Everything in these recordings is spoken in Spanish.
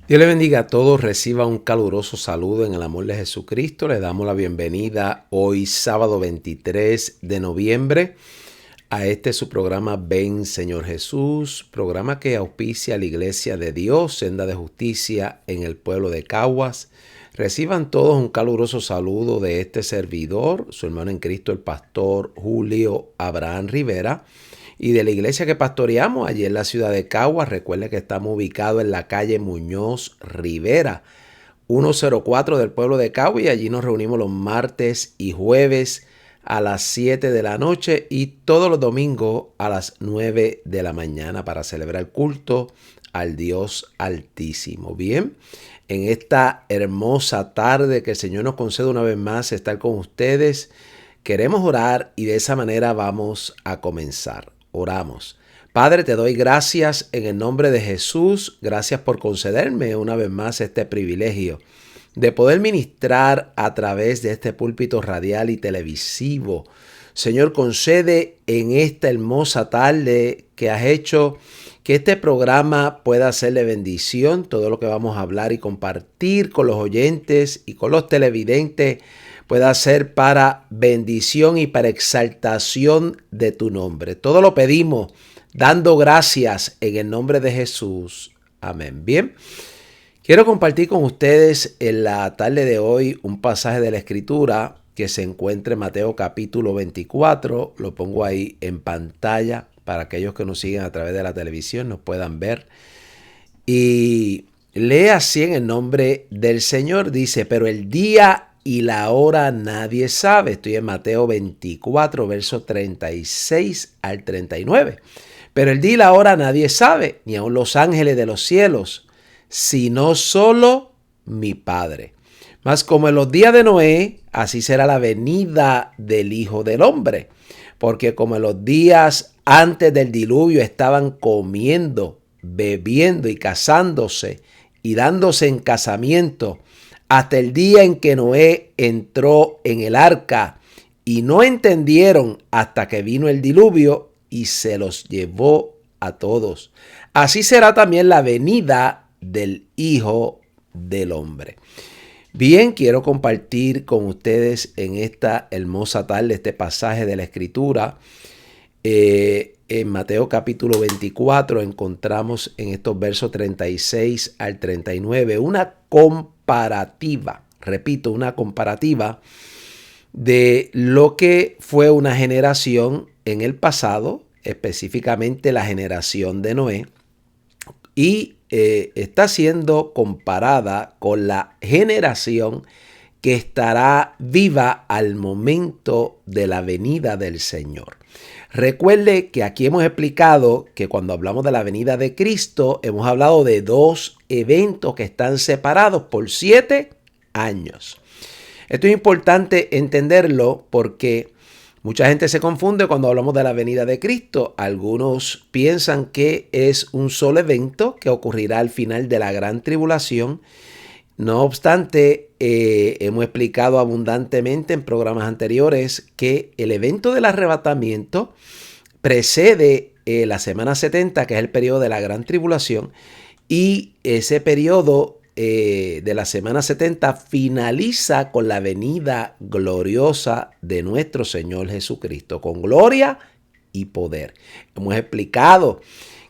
Dios le bendiga a todos, reciba un caluroso saludo en el amor de Jesucristo. Le damos la bienvenida hoy sábado 23 de noviembre a su programa Ven Señor Jesús, programa que auspicia a la Iglesia de Dios, Senda de Justicia en el pueblo de Caguas. Reciban todos un caluroso saludo de este servidor, su hermano en Cristo, el pastor Julio Abraham Rivera, y de la iglesia que pastoreamos allí en la ciudad de Caguas. Recuerde que estamos ubicados en la calle Muñoz Rivera, 104 del pueblo de Caguas, y allí nos reunimos los martes y jueves a las 7 de la noche y todos los domingos a las 9 de la mañana para celebrar el culto al Dios Altísimo. Bien, en esta hermosa tarde que el Señor nos concede una vez más estar con ustedes, queremos orar y de esa manera vamos a comenzar. Oramos. Padre, te doy gracias en el nombre de Jesús. Gracias por concederme una vez más este privilegio de poder ministrar a través de este púlpito radial y televisivo. Señor, concede en esta hermosa tarde que has hecho que este programa pueda ser de bendición. Todo lo que vamos a hablar y compartir con los oyentes y con los televidentes pueda ser para bendición y para exaltación de tu nombre. Todo lo pedimos dando gracias en el nombre de Jesús. Amén. Bien, quiero compartir con ustedes en la tarde de hoy un pasaje de la Escritura que se encuentra en Mateo capítulo 24. Lo pongo ahí en pantalla para aquellos que nos siguen a través de la televisión nos puedan ver. Y lee así en el nombre del Señor. Dice, pero el día y la hora nadie sabe. Estoy en Mateo 24, versos 36 al 39. Pero el día y la hora nadie sabe, ni aun los ángeles de los cielos, sino solo mi Padre. Mas como en los días de Noé, así será la venida del Hijo del Hombre. Porque como en los días antes del diluvio estaban comiendo, bebiendo y casándose y dándose en casamiento, hasta el día en que Noé entró en el arca, y no entendieron hasta que vino el diluvio y se los llevó a todos. Así será también la venida del Hijo del Hombre. Bien, quiero compartir con ustedes en esta hermosa tarde este pasaje de la Escritura. En Mateo capítulo 24 encontramos en estos versos 36 al 39 una comparativa, repito, una comparativa de lo que fue una generación en el pasado, específicamente la generación de Noé, y está siendo comparada con la generación que estará viva al momento de la venida del Señor. Recuerde que aquí hemos explicado que cuando hablamos de la venida de Cristo, hemos hablado de dos eventos que están separados por 7 años. Esto es importante entenderlo porque mucha gente se confunde cuando hablamos de la venida de Cristo. Algunos piensan que es un solo evento que ocurrirá al final de la gran tribulación. No obstante, hemos explicado abundantemente en programas anteriores que el evento del arrebatamiento precede la semana 70, que es el periodo de la gran tribulación, y ese periodo de la semana 70 finaliza con la venida gloriosa de nuestro Señor Jesucristo, con gloria y poder. Hemos explicado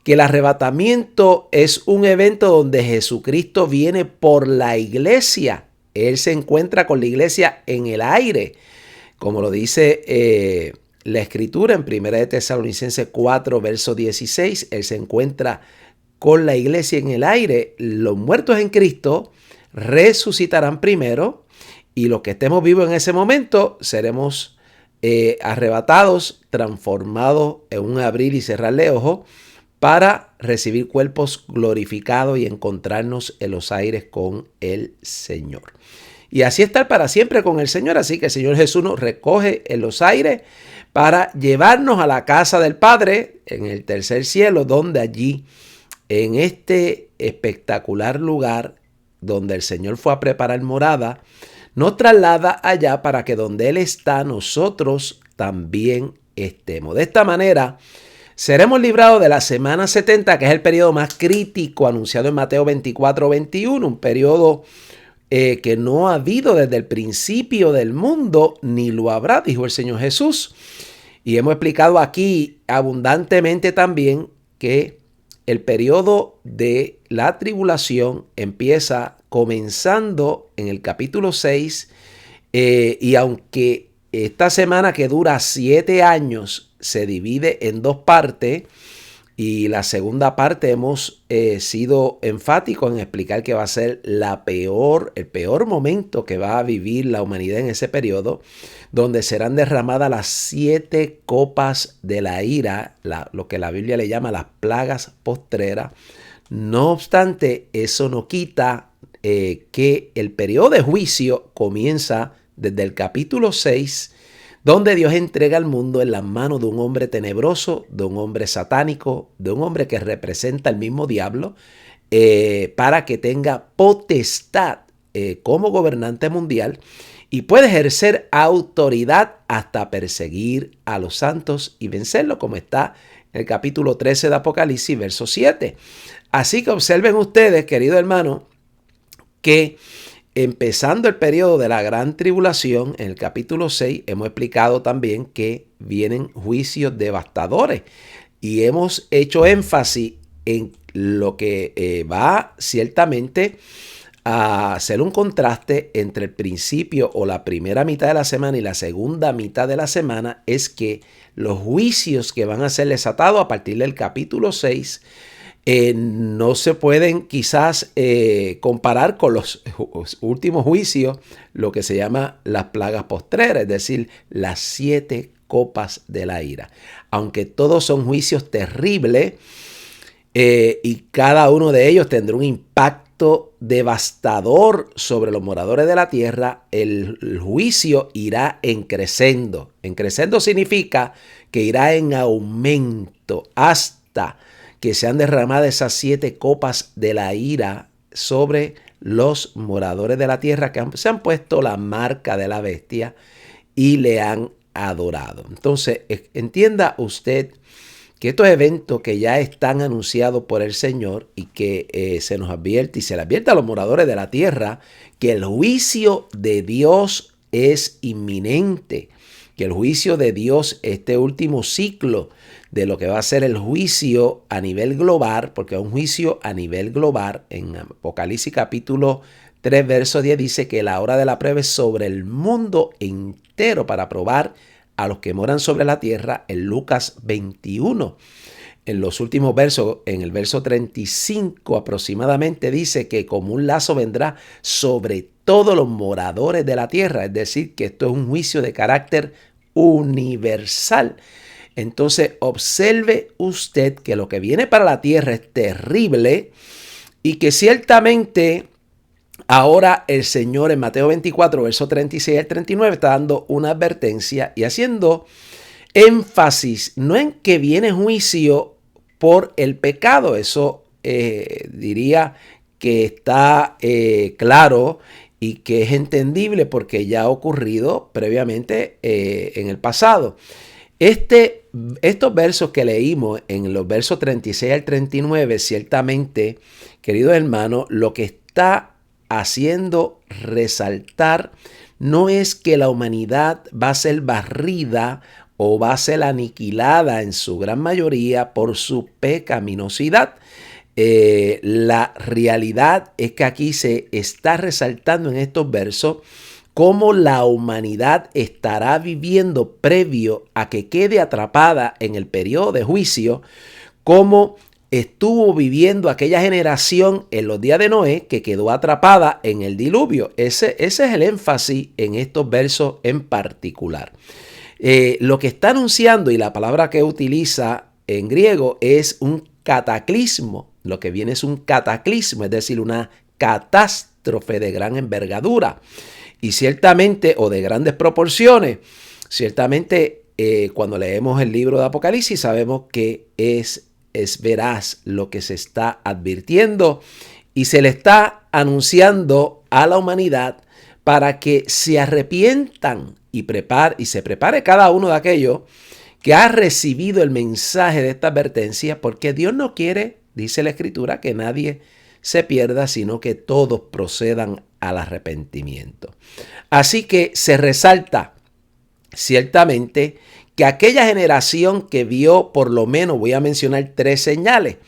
que el arrebatamiento es un evento donde Jesucristo viene por la iglesia. Él se encuentra con la iglesia en el aire. Como lo dice la Escritura en 1 Tesalonicenses 4, verso 16, Él se encuentra con la iglesia en el aire. Los muertos en Cristo resucitarán primero y los que estemos vivos en ese momento seremos arrebatados, transformados en un abrir y cerrar de ojos, para recibir cuerpos glorificados y encontrarnos en los aires con el Señor. Y así estar para siempre con el Señor. Así que el Señor Jesús nos recoge en los aires para llevarnos a la casa del Padre en el tercer cielo, donde allí, en este espectacular lugar donde el Señor fue a preparar morada, nos traslada allá para que donde Él está, nosotros también estemos. De esta manera, Seremos librados de la semana 70, que es el periodo más crítico anunciado en Mateo 24-21, un periodo que no ha habido desde el principio del mundo, ni lo habrá, dijo el Señor Jesús. Y hemos explicado aquí abundantemente también que el periodo de la tribulación empieza comenzando en el capítulo 6, y aunque esta semana, que dura 7 años, se divide en 2 partes, y la segunda parte hemos sido enfáticos en explicar que va a ser el peor momento que va a vivir la humanidad en ese periodo, donde serán derramadas las 7 copas de la ira, lo que la Biblia le llama las plagas postreras. No obstante, eso no quita que el periodo de juicio comienza desde el capítulo 6, donde Dios entrega al mundo en las manos de un hombre tenebroso, de un hombre satánico, de un hombre que representa al mismo diablo, para que tenga potestad como gobernante mundial y puede ejercer autoridad hasta perseguir a los santos y vencerlos, como está en el capítulo 13 de Apocalipsis, verso 7. Así que observen ustedes, querido hermano, que empezando el periodo de la gran tribulación, en el capítulo 6, hemos explicado también que vienen juicios devastadores. Y hemos hecho énfasis en lo que va ciertamente a hacer un contraste entre el principio o la primera mitad de la semana y la segunda mitad de la semana, es que los juicios que van a ser desatados a partir del capítulo 6 no se pueden quizás comparar con los últimos juicios, lo que se llama las plagas postreras, es decir, las 7 copas de la ira. Aunque todos son juicios terribles y cada uno de ellos tendrá un impacto devastador sobre los moradores de la tierra, el juicio irá en crescendo. En crescendo significa que irá en aumento hasta que se han derramado esas 7 copas de la ira sobre los moradores de la tierra que se han puesto la marca de la bestia y le han adorado. Entonces, entienda usted que estos eventos que ya están anunciados por el Señor y que se nos advierte y se le advierte a los moradores de la tierra que el juicio de Dios es inminente, que el juicio de Dios, este último ciclo de lo que va a ser el juicio a nivel global, porque es un juicio a nivel global, en Apocalipsis capítulo 3, verso 10 dice que la hora de la prueba es sobre el mundo entero para probar a los que moran sobre la tierra, en Lucas 21. En los últimos versos, en el verso 35 aproximadamente, dice que como un lazo vendrá sobre todos los moradores de la tierra, es decir, que esto es un juicio de carácter universal. Entonces, observe usted que lo que viene para la tierra es terrible y que ciertamente ahora el Señor en Mateo 24, verso 36 al 39, está dando una advertencia y haciendo énfasis no en que viene juicio por el pecado, eso diría que está claro y que es entendible porque ya ha ocurrido previamente en el pasado. Estos versos que leímos en los versos 36 al 39, ciertamente, queridos hermanos, lo que está haciendo resaltar no es que la humanidad va a ser barrida o va a ser aniquilada en su gran mayoría por su pecaminosidad. La realidad es que aquí se está resaltando en estos versos cómo la humanidad estará viviendo previo a que quede atrapada en el periodo de juicio, cómo estuvo viviendo aquella generación en los días de Noé que quedó atrapada en el diluvio. Ese es el énfasis en estos versos en particular. Lo que está anunciando, y la palabra que utiliza en griego es un cataclismo. Lo que viene es un cataclismo, es decir, una catástrofe de gran envergadura. Y ciertamente, o de grandes proporciones, ciertamente cuando leemos el libro de Apocalipsis sabemos que es veraz lo que se está advirtiendo y se le está anunciando a la humanidad para que se arrepientan y se prepare cada uno de aquellos que ha recibido el mensaje de esta advertencia, porque Dios no quiere, dice la Escritura, que nadie se pierda, sino que todos procedan al arrepentimiento. Así que se resalta ciertamente que aquella generación que vio, por lo menos voy a mencionar tres señales,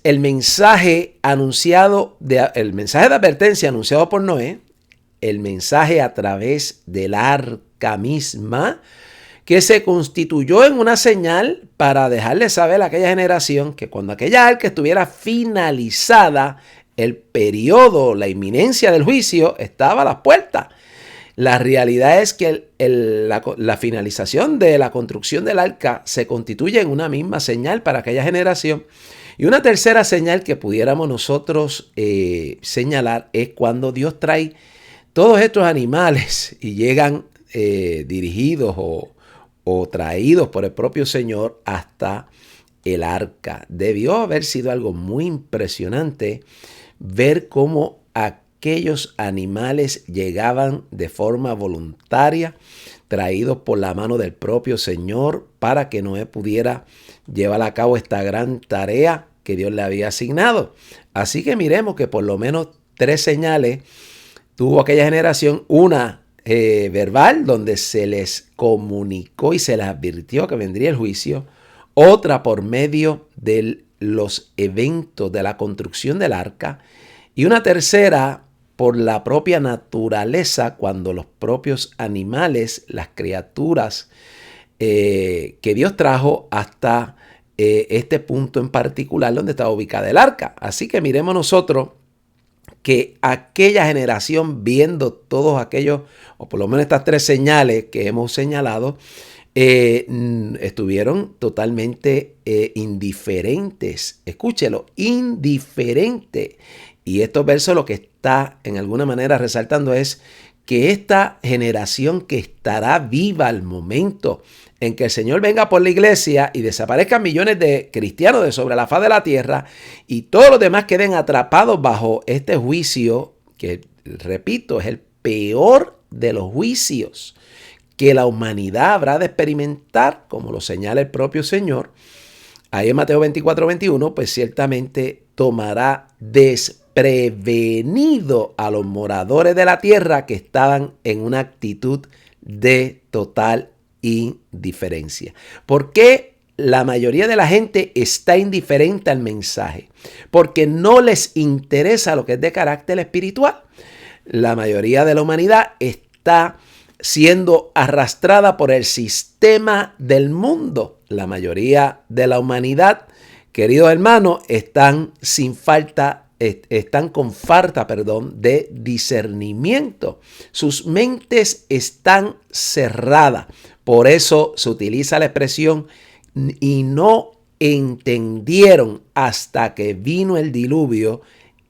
el mensaje anunciado, el mensaje de advertencia anunciado por Noé, el mensaje a través del arca misma, que se constituyó en una señal para dejarle saber a aquella generación que cuando aquella arca estuviera finalizada, el periodo, la inminencia del juicio estaba a las puertas. La realidad es que la finalización de la construcción del arca se constituye en una misma señal para aquella generación. Y una tercera señal que pudiéramos nosotros señalar es cuando Dios trae todos estos animales y llegan dirigidos o traídos por el propio Señor hasta el arca. Debió haber sido algo muy impresionante ver cómo aquellos animales llegaban de forma voluntaria, traídos por la mano del propio Señor para que Noé pudiera llevar a cabo esta gran tarea que Dios le había asignado. Así que miremos que por lo menos tres señales tuvo aquella generación, una verbal, donde se les comunicó y se les advirtió que vendría el juicio, otra por medio de los eventos de la construcción del arca, y una tercera por la propia naturaleza, cuando los propios animales, las criaturas que Dios trajo hasta este punto en particular donde estaba ubicada el arca. Así que miremos nosotros que aquella generación, viendo todos aquellos, o por lo menos estas tres señales que hemos señalado, estuvieron totalmente indiferentes. Escúchelo, indiferente. Y estos versos lo que está en alguna manera resaltando es que esta generación que estará viva al momento en que el Señor venga por la iglesia y desaparezcan millones de cristianos de sobre la faz de la tierra y todos los demás queden atrapados bajo este juicio, que repito, es el peor de los juicios que la humanidad habrá de experimentar, como lo señala el propio Señor. Ahí en Mateo 24:21, pues ciertamente tomará desprevenido a los moradores de la tierra que estaban en una actitud de total indiferencia. ¿Por qué la mayoría de la gente está indiferente al mensaje? Porque no les interesa lo que es de carácter espiritual. La mayoría de la humanidad está siendo arrastrada por el sistema del mundo. La mayoría de la humanidad, queridos hermanos, están con falta de discernimiento. Sus mentes están cerradas. Por eso se utiliza la expresión y no entendieron hasta que vino el diluvio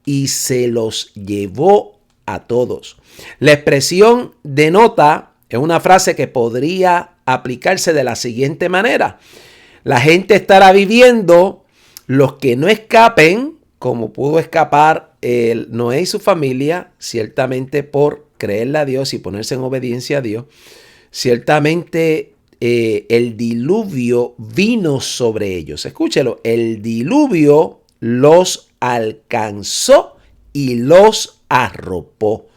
y se los llevó a todos. La expresión denota, es una frase que podría aplicarse de la siguiente manera: la gente estará viviendo, los que no escapen, como pudo escapar Noé y su familia, ciertamente por creerle a Dios y ponerse en obediencia a Dios. Ciertamente el diluvio vino sobre ellos. Escúchelo, el diluvio los alcanzó y los arropó.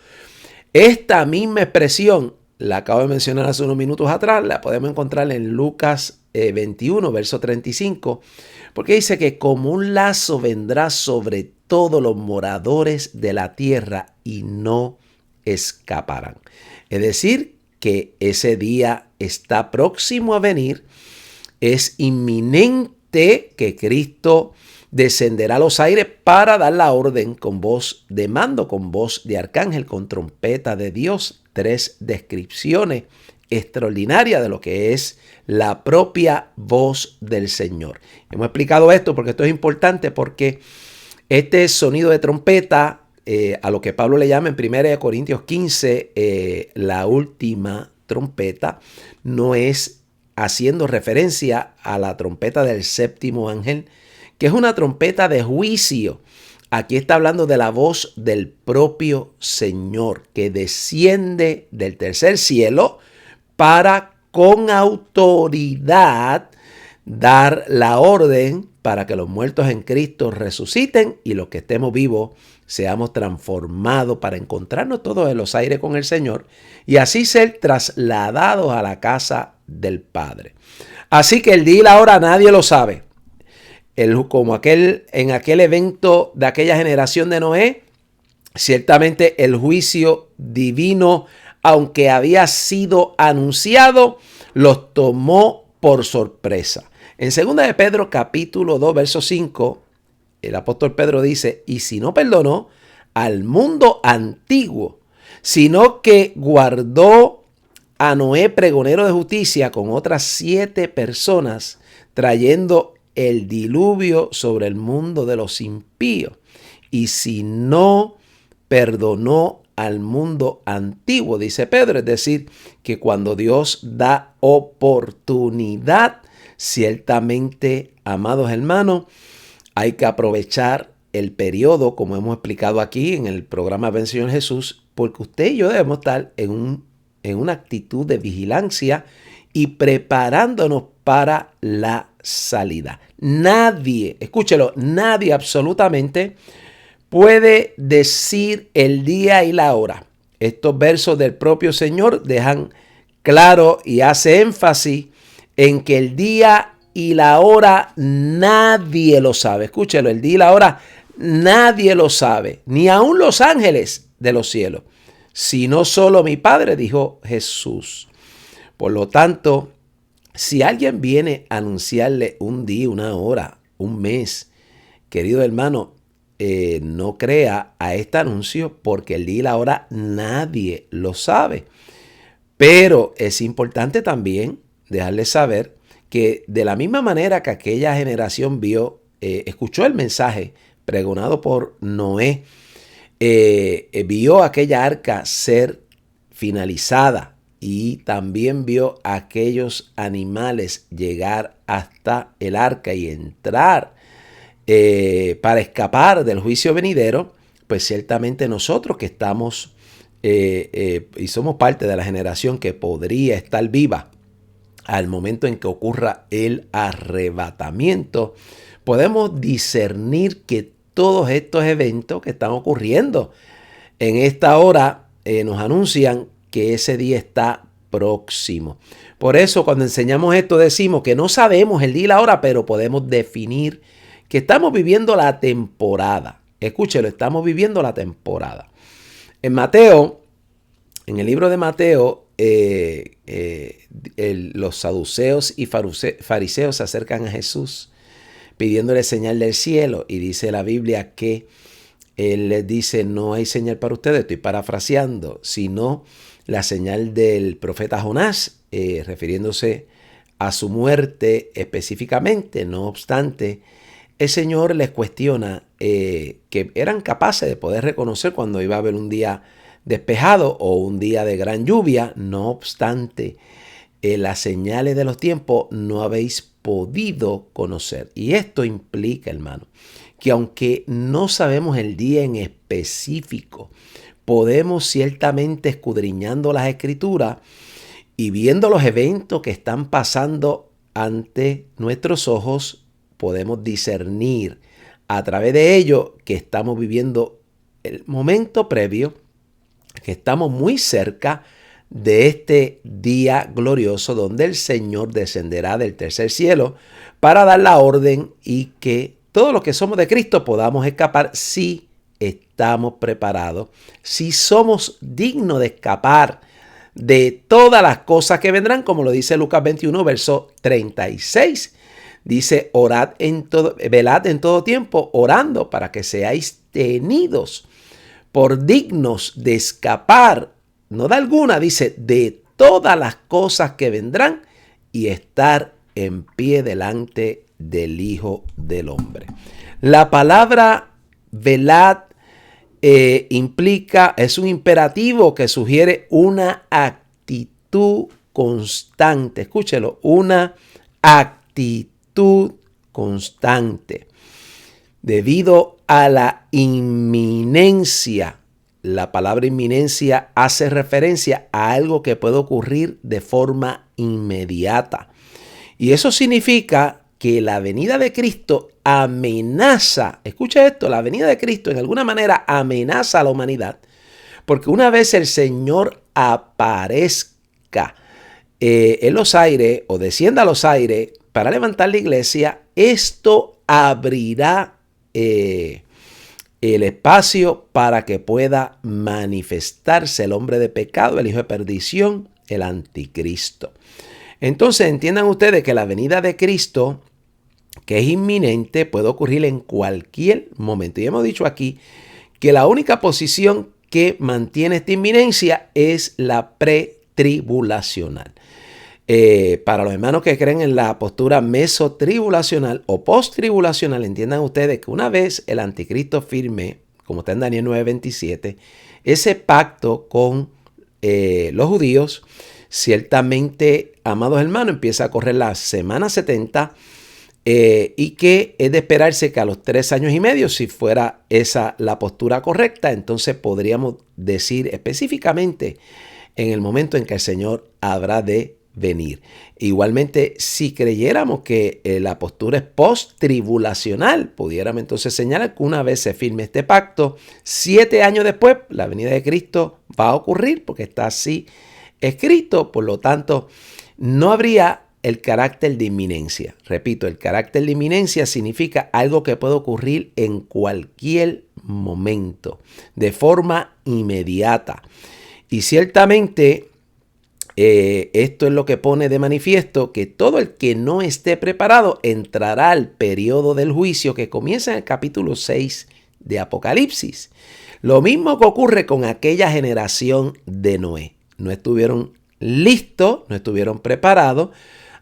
Esta misma expresión la acabo de mencionar hace unos minutos atrás, la podemos encontrar en Lucas 21, verso 35, porque dice que como un lazo vendrá sobre todos los moradores de la tierra y no escaparán. Es decir, que ese día está próximo a venir, es inminente que Cristo descenderá a los aires para dar la orden con voz de mando, con voz de arcángel, con trompeta de Dios. Tres descripciones extraordinarias de lo que es la propia voz del Señor. Hemos explicado esto porque esto es importante, porque este sonido de trompeta, a lo que Pablo le llama en 1 Corintios 15, la última trompeta, no es haciendo referencia a la trompeta del séptimo ángel, que es una trompeta de juicio. Aquí está hablando de la voz del propio Señor, que desciende del tercer cielo para con autoridad dar la orden para que los muertos en Cristo resuciten y los que estemos vivos seamos transformados para encontrarnos todos en los aires con el Señor y así ser trasladados a la casa del Padre. Así que el día y la hora nadie lo sabe. Como en aquel evento de aquella generación de Noé, ciertamente el juicio divino, aunque había sido anunciado, los tomó por sorpresa. En 2 de Pedro capítulo 2, verso 5, el apóstol Pedro dice, y si no perdonó al mundo antiguo, sino que guardó a Noé pregonero de justicia con otras 7 personas, trayendo el diluvio sobre el mundo de los impíos. Y si no perdonó al mundo antiguo, dice Pedro, es decir, que cuando Dios da oportunidad, ciertamente, amados hermanos, hay que aprovechar el periodo, como hemos explicado aquí en el programa Ven Señor Jesús, porque usted y yo debemos estar en una actitud de vigilancia y preparándonos para la salida. Nadie, escúchelo, nadie absolutamente puede decir el día y la hora. Estos versos del propio Señor dejan claro y hace énfasis en que el día y la hora nadie lo sabe. Escúchelo, el día y la hora nadie lo sabe, ni aun los ángeles de los cielos, sino solo mi Padre, dijo Jesús. Por lo tanto, si alguien viene a anunciarle un día, una hora, un mes, querido hermano, no crea a este anuncio porque el día y la hora nadie lo sabe. Pero es importante también dejarle saber que de la misma manera que aquella generación escuchó el mensaje pregonado por Noé, vio aquella arca ser finalizada y también vio a aquellos animales llegar hasta el arca y entrar para escapar del juicio venidero, pues ciertamente nosotros que estamos y somos parte de la generación que podría estar viva al momento en que ocurra el arrebatamiento, podemos discernir que todos estos eventos que están ocurriendo en esta hora nos anuncian que ese día está próximo. Por eso cuando enseñamos esto decimos que no sabemos el día y la hora, pero podemos definir que estamos viviendo la temporada. Escúchelo, estamos viviendo la temporada. En Mateo, en el libro de Mateo, los saduceos y fariseos se acercan a Jesús pidiéndole señal del cielo y dice la Biblia que él les dice, no hay señal para ustedes, estoy parafraseando, sino la señal del profeta Jonás, refiriéndose a su muerte específicamente. No obstante, el Señor les cuestiona que eran capaces de poder reconocer cuando iba a haber un día despejado o un día de gran lluvia. No obstante, las señales de los tiempos no habéis podido conocer. Y esto implica, hermano, que aunque no sabemos el día en específico, podemos ciertamente escudriñando las Escrituras y viendo los eventos que están pasando ante nuestros ojos, podemos discernir a través de ello que estamos viviendo el momento previo, que estamos muy cerca de este día glorioso donde el Señor descenderá del tercer cielo para dar la orden y que todos los que somos de Cristo podamos escapar si estamos preparados, si somos dignos de escapar de todas las cosas que vendrán, como lo dice Lucas 21, verso 36. Dice, velad en todo tiempo, orando para que seáis tenidos por dignos de escapar, no de alguna, dice, de todas las cosas que vendrán y estar en pie delante del Hijo del Hombre. La palabra velad es un imperativo que sugiere una actitud constante. Escúchelo, una actitud constante. Debido a la inminencia, la palabra inminencia hace referencia a algo que puede ocurrir de forma inmediata. Y eso significa que la venida de Cristo amenaza, escucha esto, la venida de Cristo en alguna manera amenaza a la humanidad, porque una vez el Señor aparezca en los aires o descienda a los aires para levantar la iglesia, esto abrirá el espacio para que pueda manifestarse el hombre de pecado, el hijo de perdición, el anticristo. Entonces entiendan ustedes que la venida de Cristo, que es inminente, puede ocurrir en cualquier momento. Y hemos dicho aquí que la única posición que mantiene esta inminencia es la pretribulacional. Para los hermanos que creen en la postura mesotribulacional o posttribulacional, entiendan ustedes que una vez el anticristo firme, como está en Daniel 9:27, ese pacto con los judíos, ciertamente, amados hermanos, empieza a correr la semana 70 y que es de esperarse que a los 3 años y medio, si fuera esa la postura correcta, entonces podríamos decir específicamente en el momento en que el Señor habrá de venir. Igualmente, si creyéramos que la postura es post-tribulacional, pudiéramos entonces señalar que una vez se firme este pacto, 7 años después, la venida de Cristo va a ocurrir porque está así escrito. Por lo tanto, no habría el carácter de inminencia. Repito, el carácter de inminencia significa algo que puede ocurrir en cualquier momento, de forma inmediata. Y ciertamente esto es lo que pone de manifiesto que todo el que no esté preparado entrará al periodo del juicio que comienza en el capítulo 6 de Apocalipsis. Lo mismo que ocurre con aquella generación de Noé. No estuvieron listos, no estuvieron preparados.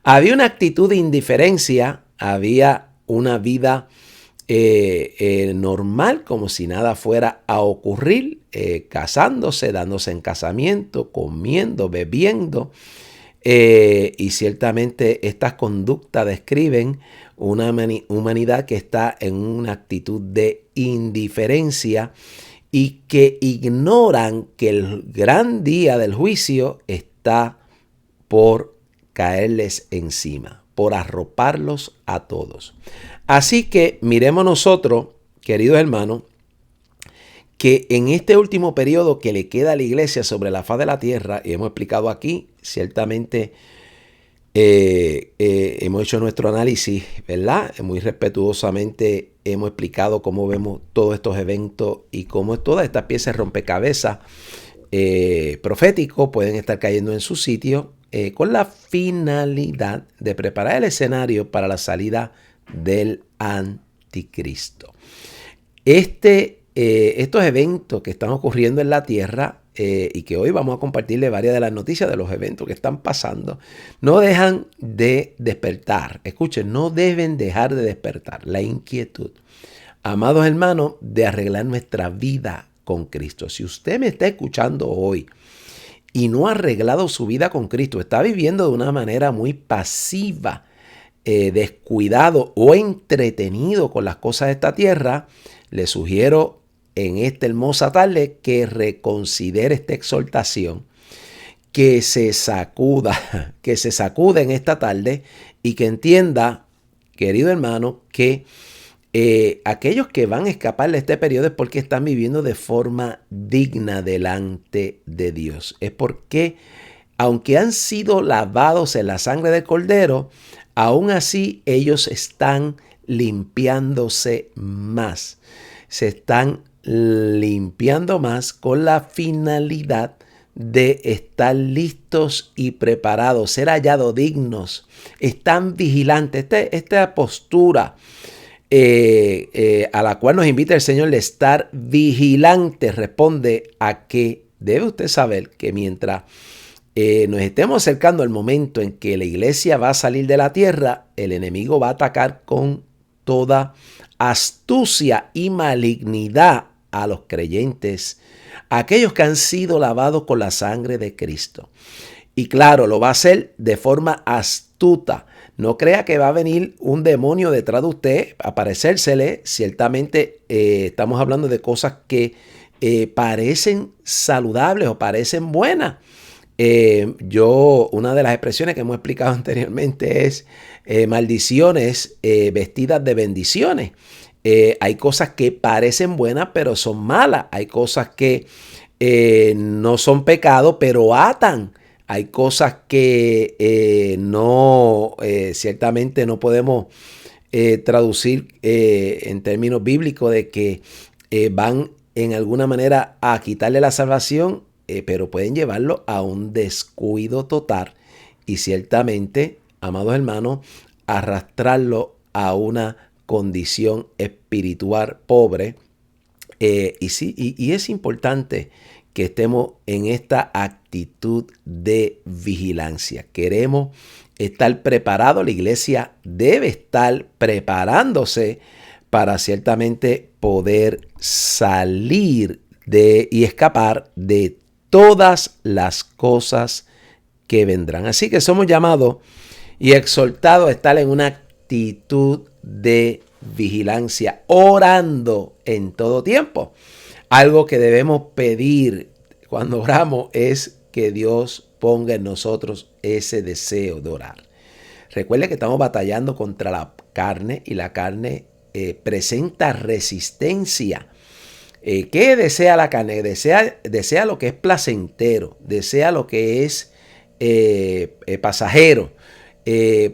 Había una actitud de indiferencia, había una vida normal, como si nada fuera a ocurrir, casándose, dándose en casamiento, comiendo, bebiendo. Y ciertamente estas conductas describen una humanidad que está en una actitud de indiferencia y que ignoran que el gran día del juicio está por caerles encima, por arroparlos a todos. Así que miremos nosotros, queridos hermanos, que en este último periodo que le queda a la iglesia sobre la faz de la tierra, y hemos explicado aquí, ciertamente hemos hecho nuestro análisis, ¿verdad? Muy respetuosamente hemos explicado cómo vemos todos estos eventos y cómo todas estas piezas de rompecabezas proféticos pueden estar cayendo en su sitio con la finalidad de preparar el escenario para la salida del anticristo. Estos eventos que están ocurriendo en la tierra y que hoy vamos a compartirle varias de las noticias de los eventos que están pasando, no dejan de despertar. Escuchen, no deben dejar de despertar la inquietud, amados hermanos, de arreglar nuestra vida con Cristo. Si usted me está escuchando hoy y no ha arreglado su vida con Cristo, está viviendo de una manera muy pasiva, descuidado o entretenido con las cosas de esta tierra, le sugiero en esta hermosa tarde que reconsidere esta exhortación, que se sacuda en esta tarde y que entienda, querido hermano, que aquellos que van a escapar de este periodo es porque están viviendo de forma digna delante de Dios. Es porque, aunque han sido lavados en la sangre del Cordero, aún así ellos están limpiándose más. Se están limpiando más con la finalidad de estar listos y preparados, ser hallados dignos. Están vigilantes. Esta postura a la cual nos invita el Señor de estar vigilantes responde a que debe usted saber que mientras nos estemos acercando al momento en que la iglesia va a salir de la tierra, el enemigo va a atacar con toda astucia y malignidad a los creyentes, a aquellos que han sido lavados con la sangre de Cristo. Y claro, lo va a hacer de forma astuta. No crea que va a venir un demonio detrás de usted a aparecérsele. Ciertamente estamos hablando de cosas que parecen saludables o parecen buenas. Una de las expresiones que hemos explicado anteriormente es maldiciones vestidas de bendiciones. Hay cosas que parecen buenas, pero son malas. Hay cosas que no son pecado, pero atan. Hay cosas que ciertamente no podemos traducir en términos bíblicos de que van en alguna manera a quitarle la salvación, pero pueden llevarlo a un descuido total y ciertamente, amados hermanos, arrastrarlo a una condición espiritual pobre. Y es importante que estemos en esta actitud de vigilancia. Queremos estar preparados, la iglesia debe estar preparándose para ciertamente poder salir y escapar de todas las cosas que vendrán. Así que somos llamados y exhortados a estar en una actitud de vigilancia, orando en todo tiempo. Algo que debemos pedir cuando oramos es que Dios ponga en nosotros ese deseo de orar. Recuerde que estamos batallando contra la carne y la carne presenta resistencia. ¿Qué desea la carne? Desea lo que es placentero, desea lo que es pasajero.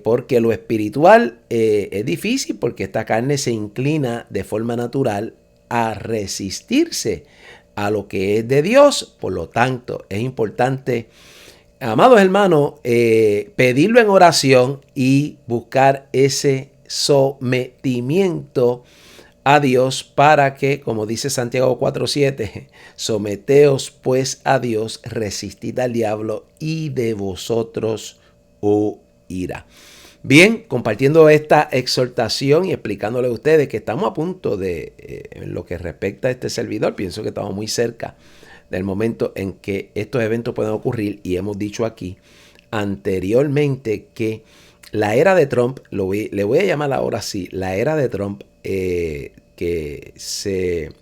Porque lo espiritual es difícil porque esta carne se inclina de forma natural a resistirse a lo que es de Dios. Por lo tanto, es importante, amados hermanos, pedirlo en oración y buscar ese sometimiento a Dios para que, como dice Santiago 4:7, someteos pues a Dios, resistid al diablo y de vosotros huirá. Bien, compartiendo esta exhortación y explicándole a ustedes que estamos a punto de, en lo que respecta a este servidor, pienso que estamos muy cerca del momento en que estos eventos pueden ocurrir, y hemos dicho aquí anteriormente que la era de Trump, le voy a llamar ahora así, la era de Trump, que se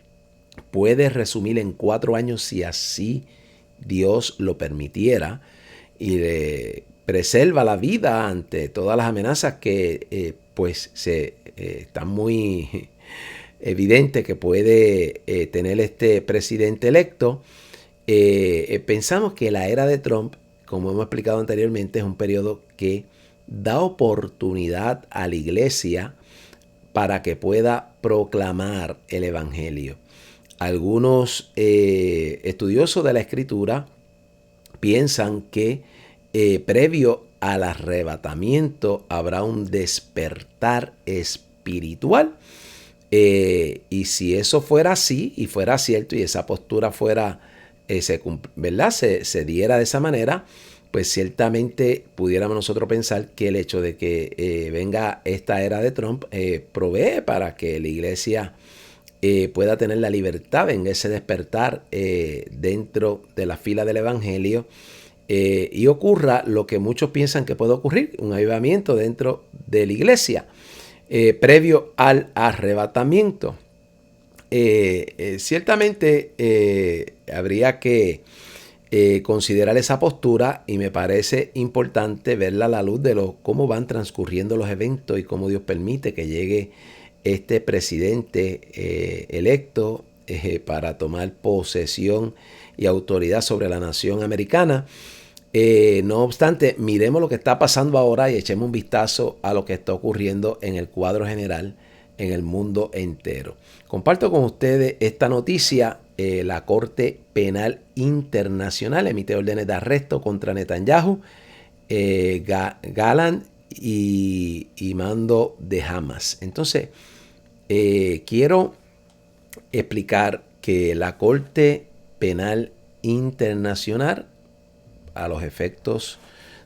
puede resumir en 4 años si así Dios lo permitiera, y le preserva la vida ante todas las amenazas que están muy evidentes que puede tener este presidente electo. Pensamos que la era de Trump, como hemos explicado anteriormente, es un periodo que da oportunidad a la iglesia para que pueda proclamar el evangelio. Algunos estudiosos de la escritura piensan que previo al arrebatamiento habrá un despertar espiritual. Y si eso fuera así y fuera cierto y esa postura fuera, se diera de esa manera, pues ciertamente pudiéramos nosotros pensar que el hecho de que venga esta era de Trump provee para que la iglesia pueda tener la libertad, venga ese despertar dentro de la fila del evangelio, y ocurra lo que muchos piensan que puede ocurrir, un avivamiento dentro de la iglesia previo al arrebatamiento. Ciertamente habría que considerar esa postura, y me parece importante verla a la luz de cómo van transcurriendo los eventos y cómo Dios permite que llegue este presidente electo para tomar posesión y autoridad sobre la nación americana. No obstante, miremos lo que está pasando ahora y echemos un vistazo a lo que está ocurriendo en el cuadro general en el mundo entero. Comparto con ustedes esta noticia. La Corte Penal Internacional emite órdenes de arresto contra Netanyahu, Galán y mando de Hamas. Entonces, quiero explicar que la Corte Penal Internacional, a los efectos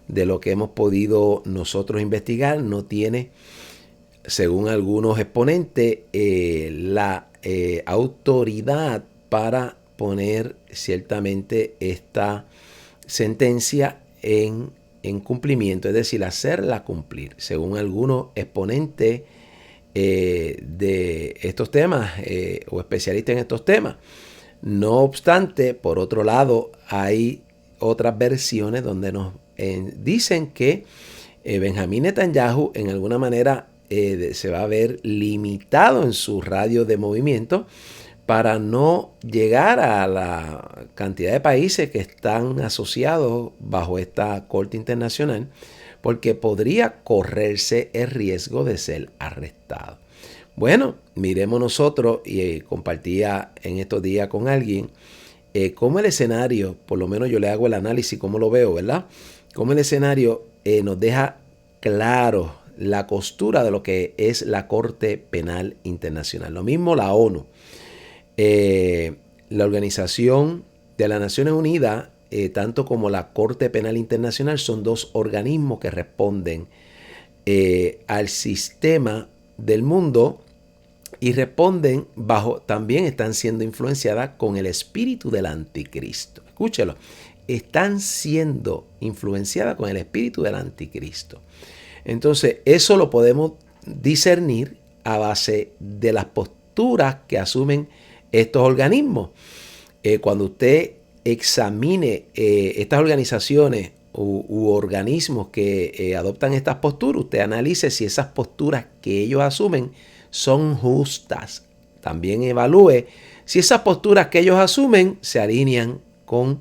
de lo que hemos podido nosotros investigar, no tiene, según algunos exponentes, la autoridad para poner ciertamente esta sentencia en cumplimiento, es decir, hacerla cumplir, según algunos exponentes de estos temas o especialistas en estos temas. No obstante, por otro lado, hay otras versiones donde nos dicen que Benjamín Netanyahu en alguna manera se va a ver limitado en su radio de movimiento para no llegar a la cantidad de países que están asociados bajo esta Corte Internacional, porque podría correrse el riesgo de ser arrestado. Bueno, miremos nosotros, y compartía en estos días con alguien, cómo el escenario, por lo menos yo le hago el análisis, cómo lo veo, ¿verdad? Cómo el escenario nos deja claro la costura de lo que es la Corte Penal Internacional. Lo mismo la ONU. La Organización de las Naciones Unidas, tanto como la Corte Penal Internacional, son dos organismos que responden al sistema del mundo y responden también están siendo influenciadas con el espíritu del anticristo. Escúchelo, están siendo influenciadas con el espíritu del anticristo. Entonces, eso lo podemos discernir a base de las posturas que asumen estos organismos. Cuando usted examine estas organizaciones u organismos que adoptan estas posturas, usted analice si esas posturas que ellos asumen son justas. También evalúe si esas posturas que ellos asumen se alinean con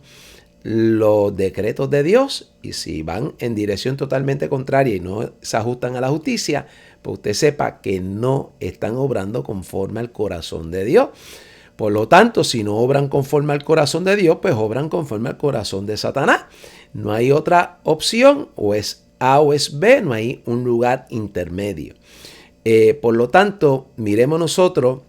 los decretos de Dios, y si van en dirección totalmente contraria y no se ajustan a la justicia, pues usted sepa que no están obrando conforme al corazón de Dios. Por lo tanto, si no obran conforme al corazón de Dios, pues obran conforme al corazón de Satanás. No hay otra opción, o es A o es B, no hay un lugar intermedio. Por lo tanto, miremos nosotros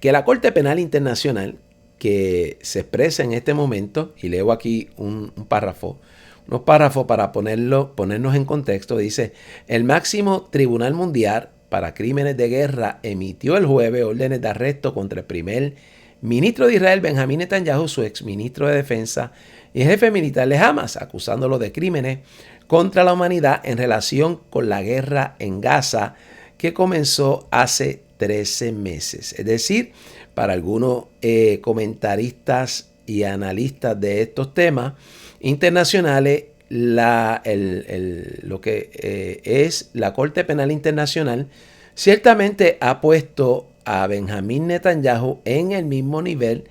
que la Corte Penal Internacional, que se expresa en este momento, y leo aquí unos párrafos para ponernos en contexto, dice: el máximo tribunal mundial para crímenes de guerra emitió el jueves órdenes de arresto contra el primer ministro de Israel, Benjamín Netanyahu, su exministro de Defensa y jefe militar de Hamas, acusándolo de crímenes contra la humanidad en relación con la guerra en Gaza, que comenzó hace 13 meses. Es decir, para algunos comentaristas y analistas de estos temas internacionales, lo que es la Corte Penal Internacional ciertamente ha puesto a Benjamín Netanyahu en el mismo nivel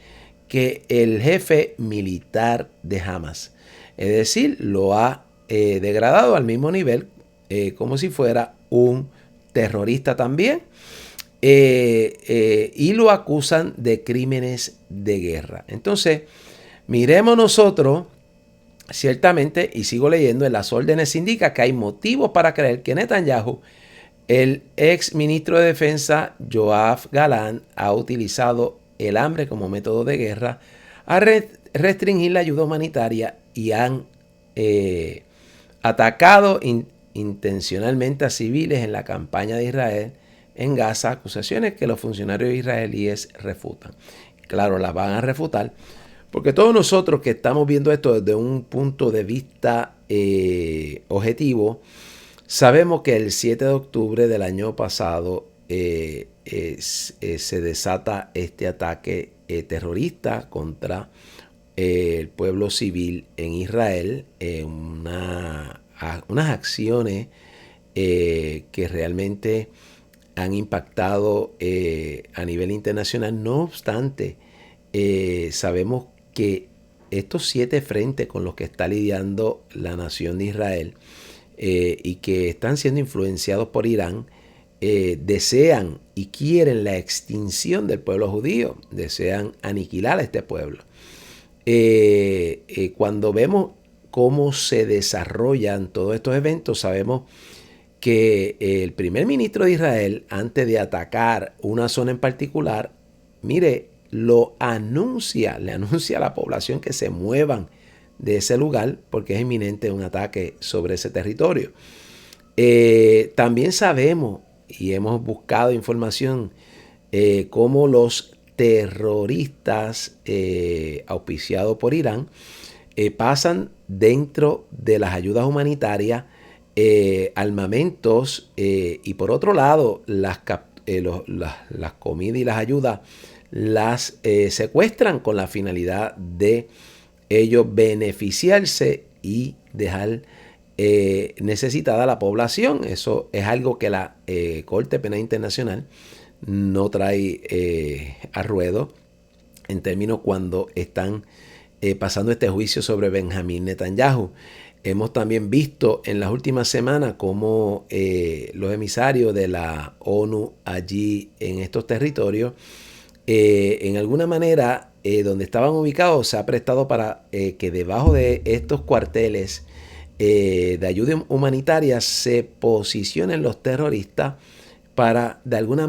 que el jefe militar de Hamas. Es decir, lo ha degradado al mismo nivel, como si fuera un terrorista también, y lo acusan de crímenes de guerra. Entonces, miremos nosotros, ciertamente, y sigo leyendo, en las órdenes indica que hay motivos para creer que Netanyahu, el ex ministro de Defensa Yoav Gallant, ha utilizado el hambre como método de guerra a restringir la ayuda humanitaria y han atacado intencionalmente a civiles en la campaña de Israel en Gaza, acusaciones que los funcionarios israelíes refutan. Claro, las van a refutar, porque todos nosotros que estamos viendo esto desde un punto de vista objetivo, sabemos que el 7 de octubre del año pasado se desata este ataque terrorista contra el pueblo civil en Israel, unas acciones que realmente han impactado a nivel internacional. No obstante, sabemos que estos 7 frentes con los que está lidiando la nación de Israel y que están siendo influenciados por Irán, desean y quieren la extinción del pueblo judío, desean aniquilar a este pueblo. Cuando vemos cómo se desarrollan todos estos eventos, sabemos que el primer ministro de Israel, antes de atacar una zona en particular, mire, le anuncia a la población que se muevan de ese lugar porque es inminente un ataque sobre ese territorio. También sabemos y hemos buscado información cómo los terroristas auspiciados por Irán pasan dentro de las ayudas humanitarias armamentos y por otro lado las comidas y las ayudas las secuestran con la finalidad de ellos beneficiarse y dejar necesitada a la población. Eso es algo que la Corte Penal Internacional no trae a ruedo en términos cuando están pasando este juicio sobre Benjamín Netanyahu. Hemos también visto en las últimas semanas cómo los emisarios de la ONU allí en estos territorios, en alguna manera, donde estaban ubicados, se ha prestado para que debajo de estos cuarteles de ayuda humanitaria se posicionen los terroristas para de alguna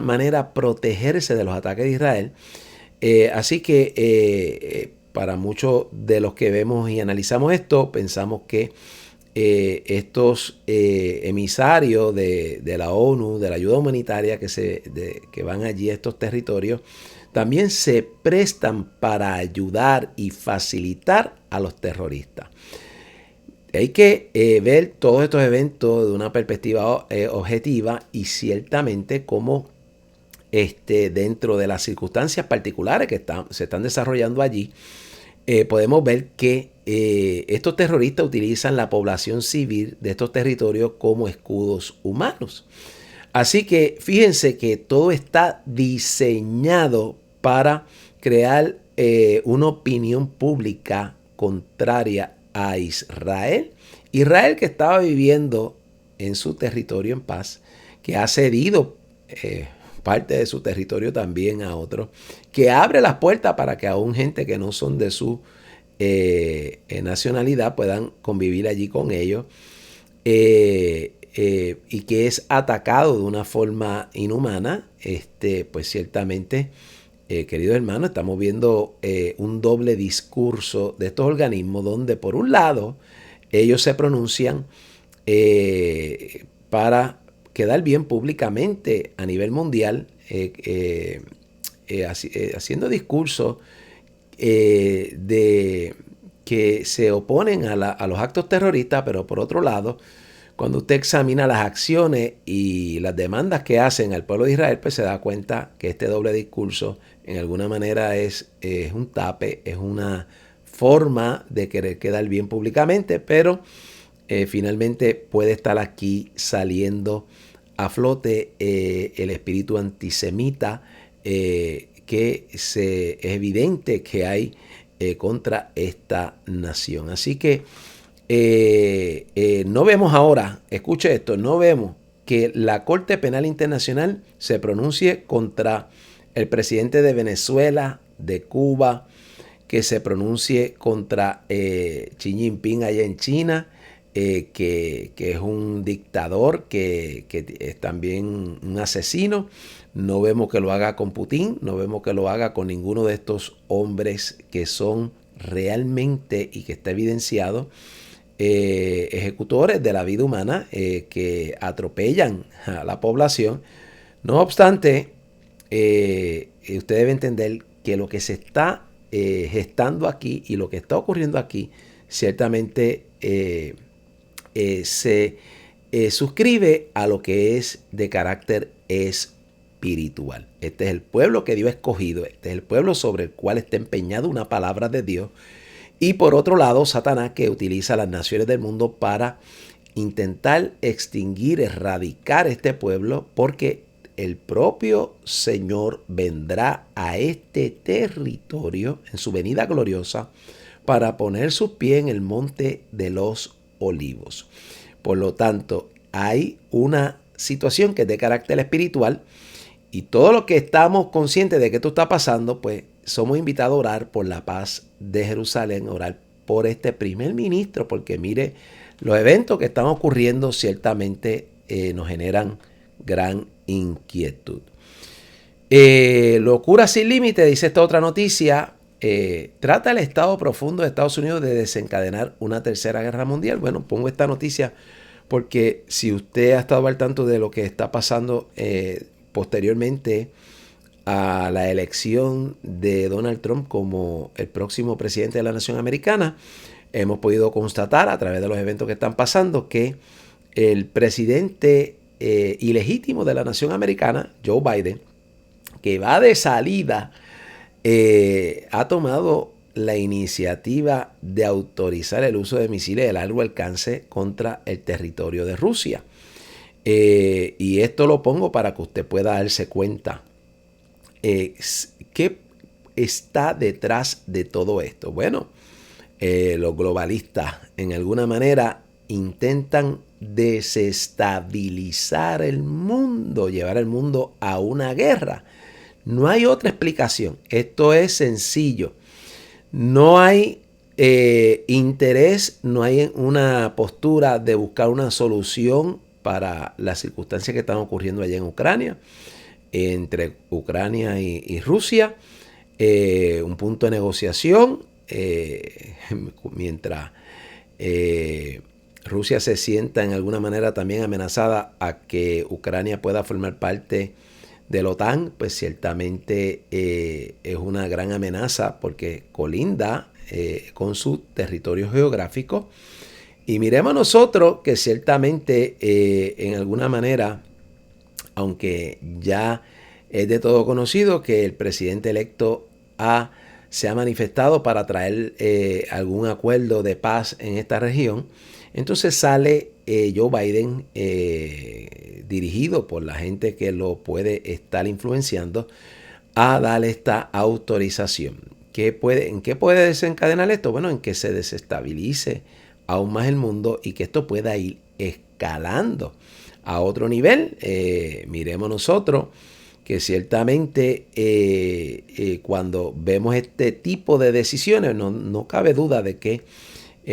manera protegerse de los ataques de Israel. Así que para muchos de los que vemos y analizamos esto, pensamos que estos emisarios de la ONU, de la ayuda humanitaria que van allí a estos territorios, también se prestan para ayudar y facilitar a los terroristas. Hay que ver todos estos eventos de una perspectiva objetiva y ciertamente cómo dentro de las circunstancias particulares que se están desarrollando allí, podemos ver que estos terroristas utilizan la población civil de estos territorios como escudos humanos. Así que fíjense que todo está diseñado para crear una opinión pública contraria a Israel. Israel, que estaba viviendo en su territorio en paz, que ha cedido parte de su territorio también a otros, que abre las puertas para que aún gente que no son de su nacionalidad puedan convivir allí con ellos, y que es atacado de una forma inhumana. Pues ciertamente, queridos hermanos, estamos viendo un doble discurso de estos organismos donde por un lado ellos se pronuncian para quedar bien públicamente a nivel mundial, haciendo discursos de que se oponen a los actos terroristas, pero por otro lado, cuando usted examina las acciones y las demandas que hacen al pueblo de Israel, pues se da cuenta que este doble discurso en alguna manera es un tape, es una forma de querer quedar bien públicamente, pero finalmente puede estar aquí saliendo a flote el espíritu antisemita que es evidente que hay contra esta nación. Así que no vemos ahora, escuche esto, no vemos que la Corte Penal Internacional se pronuncie contra el presidente de Venezuela, de Cuba, que se pronuncie contra Xi Jinping allá en China, que es un dictador, que es también un asesino. No vemos que lo haga con Putin, no vemos que lo haga con ninguno de estos hombres que son realmente, y que está evidenciado, ejecutores de la vida humana, que atropellan a la población. No obstante, usted debe entender que lo que se está gestando aquí y lo que está ocurriendo aquí ciertamente se suscribe a lo que es de carácter espiritual. Este es el pueblo que Dios ha escogido, este es el pueblo sobre el cual está empeñado una palabra de Dios. Y por otro lado, Satanás, que utiliza a las naciones del mundo para intentar extinguir, erradicar este pueblo, porque el propio Señor vendrá a este territorio en su venida gloriosa para poner sus pies en el monte de los olivos. Por lo tanto, hay una situación que es de carácter espiritual, y todos los que estamos conscientes de que esto está pasando, pues somos invitados a orar por la paz de Jerusalén, orar por este primer ministro, porque mire, los eventos que están ocurriendo ciertamente nos generan gran inquietud. Locura sin límite, dice esta otra noticia, trata el Estado profundo de Estados Unidos de desencadenar una tercera guerra mundial. Bueno, pongo esta noticia porque si usted ha estado al tanto de lo que está pasando posteriormente a la elección de Donald Trump como el próximo presidente de la nación americana, hemos podido constatar a través de los eventos que están pasando que el presidente ilegítimo de la nación americana, Joe Biden, que va de salida, ha tomado la iniciativa de autorizar el uso de misiles de largo alcance contra el territorio de Rusia. Y esto lo pongo para que usted pueda darse cuenta qué está detrás de todo esto. Bueno, los globalistas en alguna manera intentan desestabilizar el mundo, llevar el mundo a una guerra. No hay otra explicación. Esto es sencillo. No hay interés, no hay una postura de buscar una solución para las circunstancias que están ocurriendo allá en Ucrania, entre Ucrania y Rusia. Un punto de negociación mientras Rusia se sienta en alguna manera también amenazada a que Ucrania pueda formar parte de la OTAN, pues ciertamente es una gran amenaza porque colinda con su territorio geográfico. Y miremos nosotros que ciertamente en alguna manera, aunque ya es de todo conocido que el presidente electo se ha manifestado para traer algún acuerdo de paz en esta región, entonces sale Joe Biden dirigido por la gente que lo puede estar influenciando a dar esta autorización. ¿En qué puede desencadenar esto? Bueno, en que se desestabilice aún más el mundo y que esto pueda ir escalando a otro nivel. Miremos nosotros que ciertamente cuando vemos este tipo de decisiones no cabe duda de que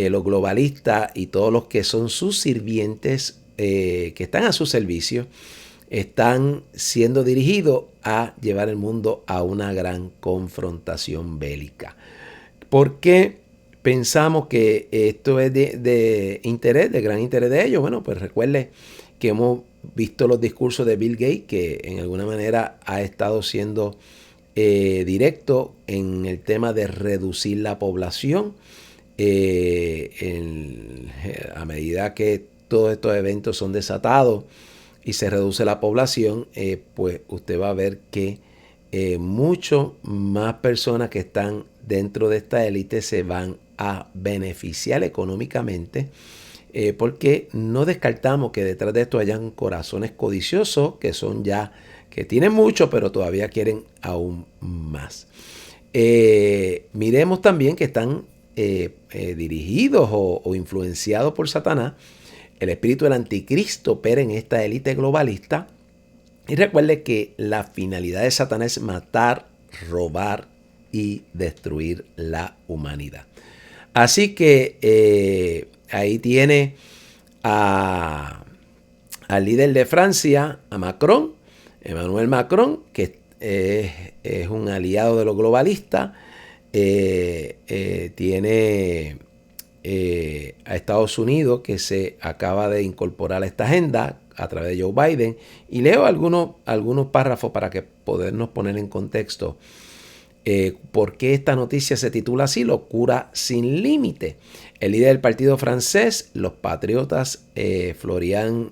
los globalistas y todos los que son sus sirvientes que están a su servicio están siendo dirigidos a llevar el mundo a una gran confrontación bélica. ¿Por qué pensamos que esto es de interés, de gran interés de ellos? Bueno, pues recuerde que hemos visto los discursos de Bill Gates, que en alguna manera ha estado siendo directo en el tema de reducir la población. A medida que todos estos eventos son desatados y se reduce la población, pues usted va a ver que mucho más personas que están dentro de esta élite se van a beneficiar económicamente, porque no descartamos que detrás de esto hayan corazones codiciosos que tienen mucho, pero todavía quieren aún más. Miremos también que están dirigidos o influenciados por Satanás. El espíritu del anticristo opera en esta élite globalista. Y recuerde que la finalidad de Satanás es matar, robar y destruir la humanidad. Así que ahí tiene al líder de Francia, a Macron, Emmanuel Macron, que es un aliado de los globalistas. Tiene a Estados Unidos, que se acaba de incorporar a esta agenda a través de Joe Biden. Y leo algunos párrafos para que podernos poner en contexto por qué esta noticia se titula así: Locura sin límite. El líder del partido francés, los patriotas, Florian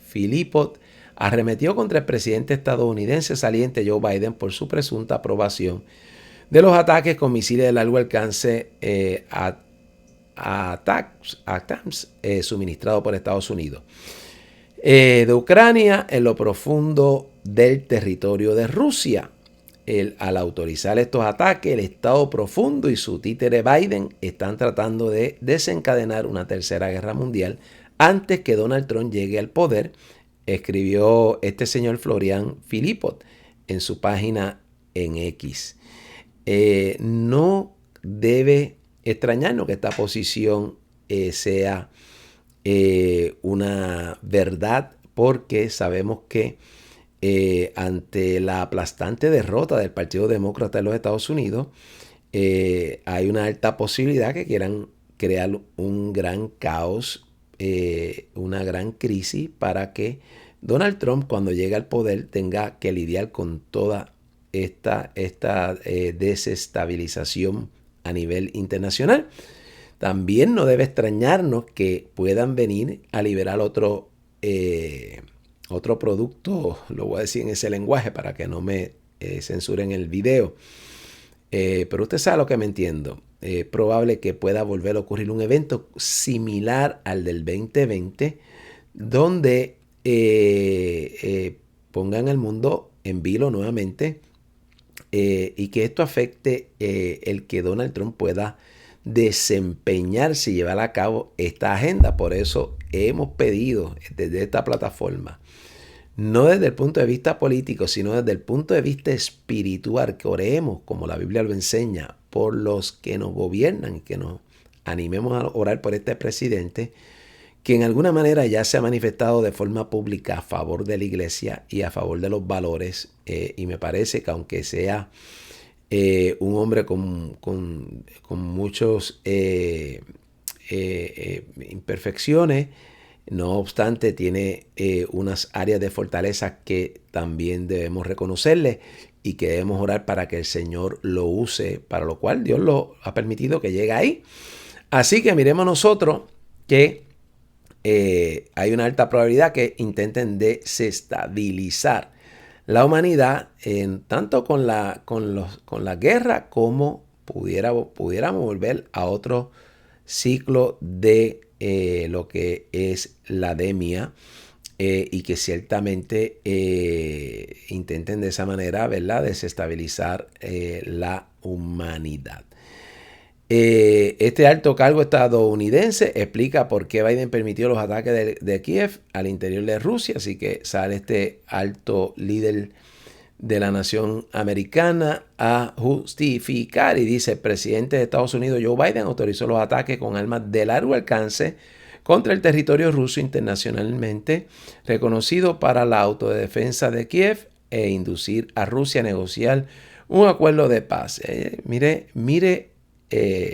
Philippot, arremetió contra el presidente estadounidense saliente Joe Biden por su presunta aprobación de los ataques con misiles de largo alcance ATACMS suministrados por Estados Unidos de Ucrania en lo profundo del territorio de Rusia. Al autorizar estos ataques, el Estado profundo y su títere Biden están tratando de desencadenar una tercera guerra mundial antes que Donald Trump llegue al poder, escribió este señor Florian Philippot en su página en X. No debe extrañarnos que esta posición sea una verdad, porque sabemos que ante la aplastante derrota del Partido Demócrata de los Estados Unidos, hay una alta posibilidad que quieran crear un gran caos, una gran crisis, para que Donald Trump, cuando llegue al poder, tenga que lidiar con toda esta desestabilización a nivel internacional. También no debe extrañarnos que puedan venir a liberar otro producto, lo voy a decir en ese lenguaje para que no me censuren el video, Pero usted sabe lo que me entiendo. Es probable que pueda volver a ocurrir un evento similar al del 2020, donde pongan al mundo en vilo nuevamente, y que esto afecte el que Donald Trump pueda desempeñarse y llevar a cabo esta agenda. Por eso hemos pedido desde esta plataforma, no desde el punto de vista político, sino desde el punto de vista espiritual, que oremos, como la Biblia lo enseña, por los que nos gobiernan, que nos animemos a orar por este presidente, que en alguna manera ya se ha manifestado de forma pública a favor de la iglesia y a favor de los valores, y me parece que aunque sea un hombre con muchos imperfecciones, no obstante tiene unas áreas de fortaleza que también debemos reconocerle y que debemos orar para que el Señor lo use, para lo cual Dios lo ha permitido que llegue ahí. Así que miremos nosotros que hay una alta probabilidad que intenten desestabilizar la humanidad, tanto con la guerra como pudiéramos volver a otro ciclo de lo que es la demia, y que ciertamente intenten de esa manera, ¿verdad?, desestabilizar la humanidad. Este alto cargo estadounidense explica por qué Biden permitió los ataques de Kiev al interior de Rusia. Así que sale este alto líder de la nación americana a justificar y dice: el presidente de Estados Unidos, Joe Biden, autorizó los ataques con armas de largo alcance contra el territorio ruso internacionalmente reconocido para la autodefensa de Kiev e inducir a Rusia a negociar un acuerdo de paz. Mire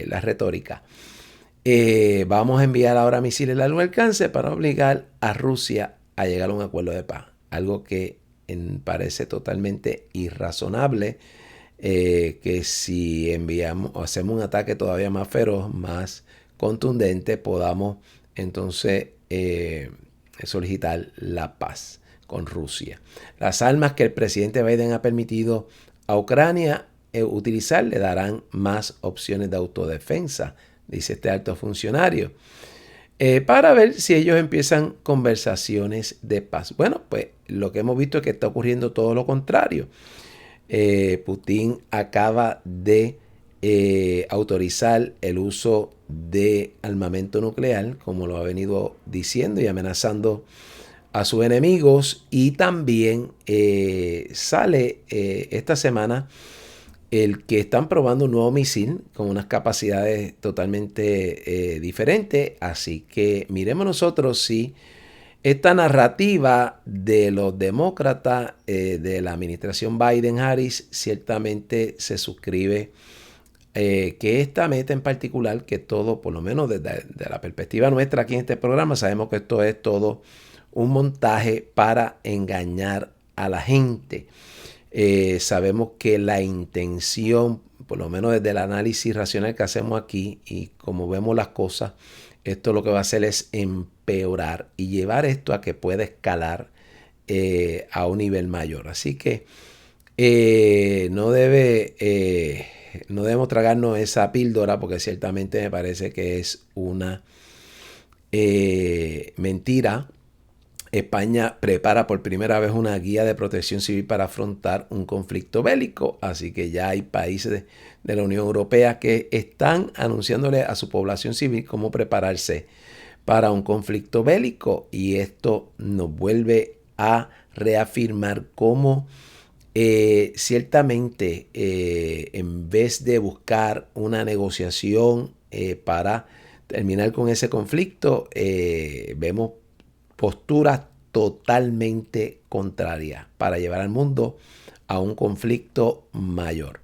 la retórica. Vamos a enviar ahora misiles de largo alcance para obligar a Rusia a llegar a un acuerdo de paz. Algo que parece totalmente irrazonable, que si enviamos o hacemos un ataque todavía más feroz, más contundente, podamos entonces solicitar la paz con Rusia. Las armas que el presidente Biden ha permitido a Ucrania utilizar le darán más opciones de autodefensa, dice este alto funcionario, para ver si ellos empiezan conversaciones de paz. Bueno, pues lo que hemos visto es que está ocurriendo todo lo contrario. Putin acaba de autorizar el uso de armamento nuclear, como lo ha venido diciendo y amenazando a sus enemigos, y también sale esta semana el que están probando un nuevo misil con unas capacidades totalmente diferentes. Así que miremos nosotros si esta narrativa de los demócratas, de la administración Biden-Harris, ciertamente se suscribe, que esta meta en particular, que todo, por lo menos desde la perspectiva nuestra aquí en este programa, sabemos que esto es todo un montaje para engañar a la gente. Sabemos que la intención, por lo menos desde el análisis racional que hacemos aquí y como vemos las cosas, esto lo que va a hacer es empeorar y llevar esto a que pueda escalar a un nivel mayor. Así que no debemos tragarnos esa píldora, porque ciertamente me parece que es una mentira. España prepara por primera vez una guía de protección civil para afrontar un conflicto bélico. Así que ya hay países de la Unión Europea que están anunciándole a su población civil cómo prepararse para un conflicto bélico. Y esto nos vuelve a reafirmar cómo ciertamente en vez de buscar una negociación para terminar con ese conflicto, vemos posturas totalmente contrarias para llevar al mundo a un conflicto mayor.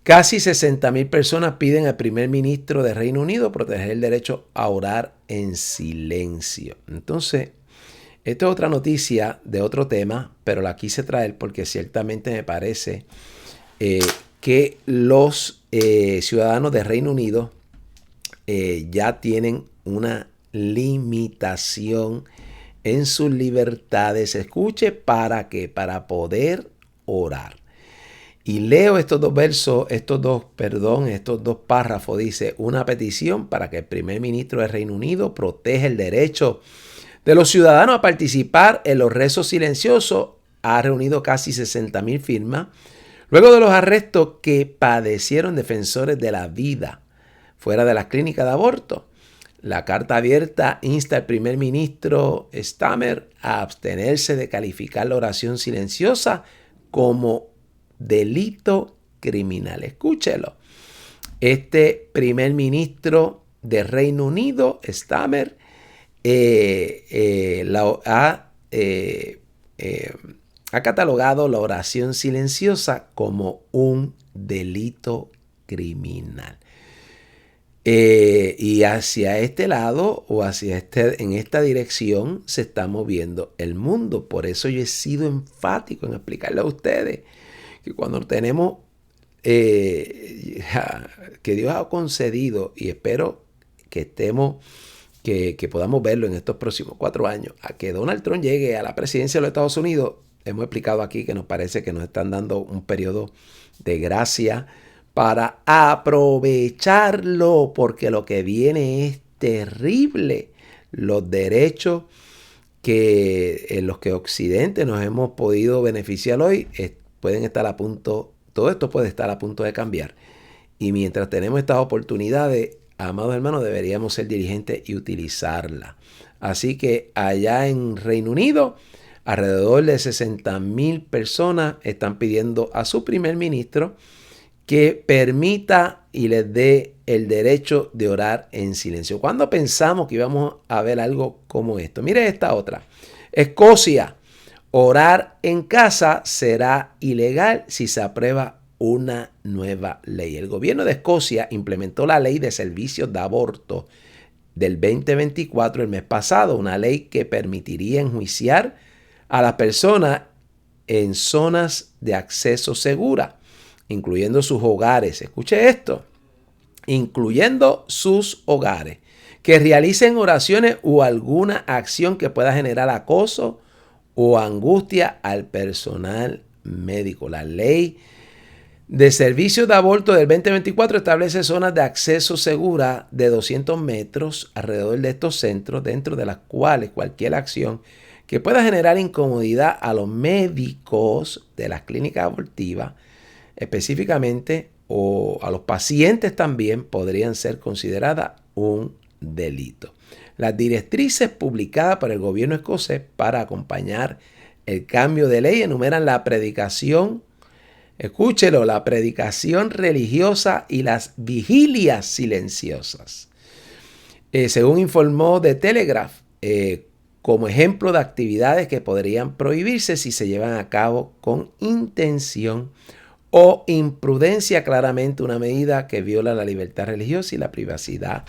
Casi 60,000 personas piden al primer ministro de Reino Unido proteger el derecho a orar en silencio. Entonces, esta es otra noticia de otro tema, pero la quise traer porque ciertamente me parece que los ciudadanos de Reino Unido ya tienen una limitación en sus libertades. Escuche, ¿para qué? Para poder orar. Y leo estos dos versos, estos dos párrafos. Dice, una petición para que el primer ministro del Reino Unido proteja el derecho de los ciudadanos a participar en los rezos silenciosos. Ha reunido casi 60,000 firmas. Luego de los arrestos que padecieron defensores de la vida fuera de las clínicas de aborto, la carta abierta insta al primer ministro Starmer a abstenerse de calificar la oración silenciosa como delito criminal. Escúchelo. Este primer ministro de Reino Unido, Starmer, ha catalogado la oración silenciosa como un delito criminal. Y hacia este lado o en esta dirección se está moviendo el mundo. Por eso yo he sido enfático en explicarle a ustedes que cuando tenemos que Dios ha concedido, y espero que podamos verlo en estos próximos 4 años, a que Donald Trump llegue a la presidencia de los Estados Unidos. Hemos explicado aquí que nos parece que nos están dando un periodo de gracia para aprovecharlo, porque lo que viene es terrible. Los derechos en los que Occidente nos hemos podido beneficiar hoy pueden estar a punto, todo esto puede estar a punto de cambiar. Y mientras tenemos estas oportunidades, amados hermanos, deberíamos ser diligentes y utilizarlas. Así que allá en Reino Unido, alrededor de 60,000 personas están pidiendo a su primer ministro que permita y les dé el derecho de orar en silencio. ¿Cuándo pensamos que íbamos a ver algo como esto? Mire esta otra. Escocia. Orar en casa será ilegal si se aprueba una nueva ley. El gobierno de Escocia implementó la ley de servicios de aborto del 2024 el mes pasado, una ley que permitiría enjuiciar a las personas en zonas de acceso segura, incluyendo sus hogares. Escuche esto, incluyendo sus hogares, que realicen oraciones o alguna acción que pueda generar acoso o angustia al personal médico. La ley de servicios de aborto del 2024 establece zonas de acceso segura de 200 metros alrededor de estos centros, dentro de las cuales cualquier acción que pueda generar incomodidad a los médicos de las clínicas abortivas, específicamente, o a los pacientes también, podrían ser consideradas un delito. Las directrices publicadas por el gobierno escocés para acompañar el cambio de ley enumeran la predicación, escúchelo, la predicación religiosa y las vigilias silenciosas. Según informó The Telegraph, como ejemplo de actividades que podrían prohibirse si se llevan a cabo con intención o imprudencia, claramente una medida que viola la libertad religiosa y la privacidad